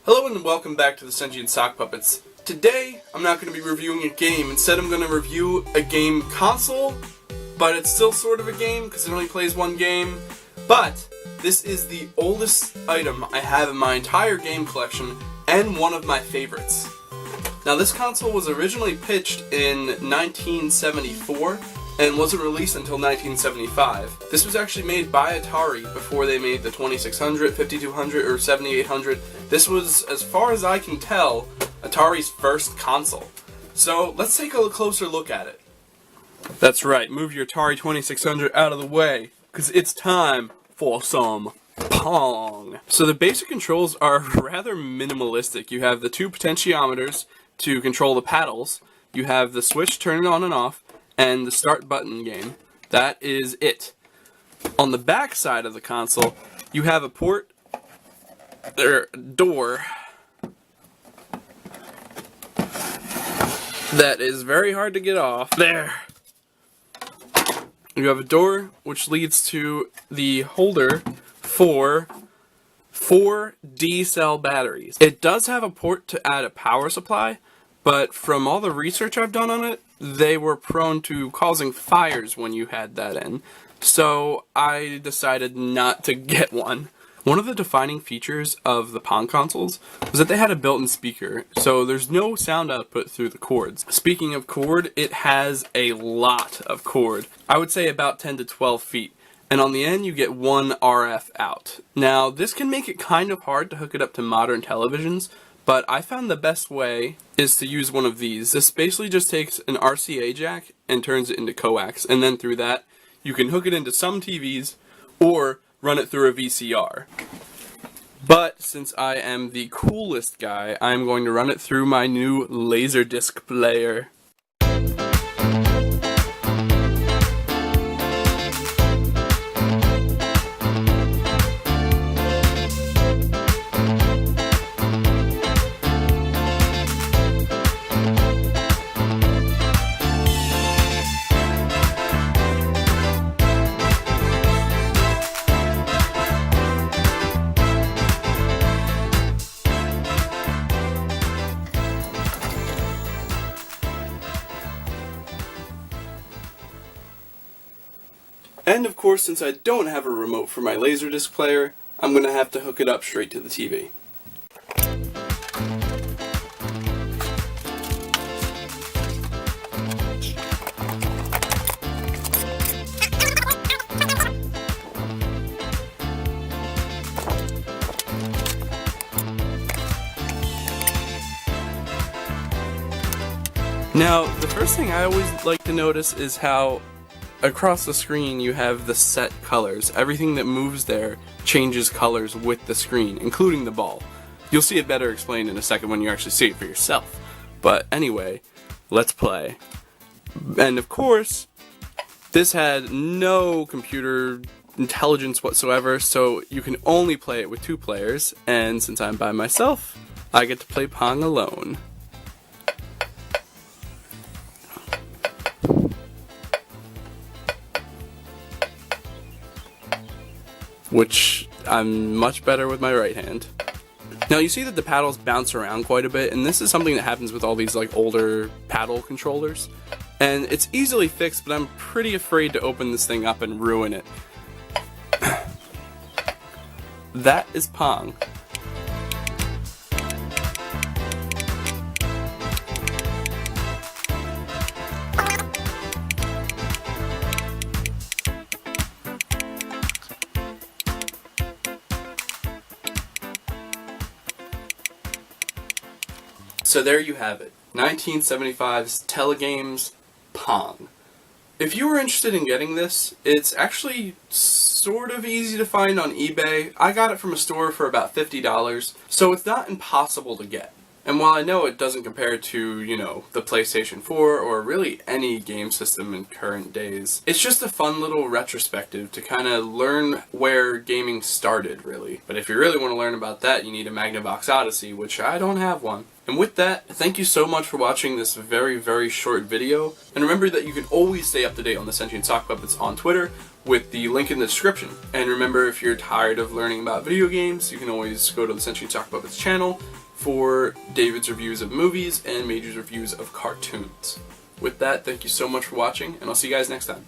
Hello and welcome back to the Sentient Sock Puppets. Today, I'm not going to be reviewing a game. Instead, I'm going to review a game console, but it's still sort of a game because it only plays one game. But this is the oldest item I have in my entire game collection and one of my favorites. Now, this console was originally pitched in 1974 and wasn't released until 1975. This was actually made by Atari before they made the 2600, 5200, or 7800. This was, as far as I can tell, Atari's first console. So let's take a closer look at it. That's right, move your Atari 2600 out of the way, because it's time for some Pong. So the basic controls are rather minimalistic. You have the two potentiometers to control the paddles, you have the switch to turn it on and off, and the start button game. That is it. On the back side of the console, you have a door that is very hard to get off. There. You have a door which leads to the holder for 4 D-cell batteries. It does have a port to add a power supply, but from all the research I've done on it, they were prone to causing fires when you had that in. So I decided not to get one. One of the defining features of the Pong consoles was that they had a built-in speaker, so there's no sound output through the cords. Speaking of cord, it has a lot of cord. I would say about 10 to 12 feet. And on the end you get one RF out. Now this can make it kind of hard to hook it up to modern televisions, but I found the best way is to use one of these. This basically just takes an RCA jack and turns it into coax, and then through that you can hook it into some TVs or run it through a VCR. But since I am the coolest guy, I'm going to run it through my new Laserdisc player. And of course, since I don't have a remote for my Laserdisc player, I'm going to have to hook it up straight to the TV. Now, the first thing I always like to notice is how across the screen you have the set colors. Everything that moves there changes colors with the screen, including the ball. You'll see it better explained in a second when you actually see it for yourself. But anyway, let's play. And of course, this had no computer intelligence whatsoever, so you can only play it with 2 players, and since I'm by myself, I get to play Pong alone. Which I'm much better with my right hand. Now you see that the paddles bounce around quite a bit, and this is something that happens with all these older paddle controllers. And it's easily fixed, but I'm pretty afraid to open this thing up and ruin it. That is Pong. So there you have it, 1975's Telegames Pong. If you were interested in getting this, it's actually sort of easy to find on eBay. I got it from a store for about $50, so it's not impossible to get. And while I know it doesn't compare to, the PlayStation 4 or really any game system in current days, it's just a fun little retrospective to kind of learn where gaming started, really. But if you really want to learn about that, you need a Magnavox Odyssey, which I don't have one. And with that, thank you so much for watching this very, very short video. And remember that you can always stay up to date on the Sentient Sock Puppets on Twitter with the link in the description. And remember, if you're tired of learning about video games, you can always go to the Sentient Sock Puppets channel for David's reviews of movies and Major's reviews of cartoons. With that, thank you so much for watching, and I'll see you guys next time.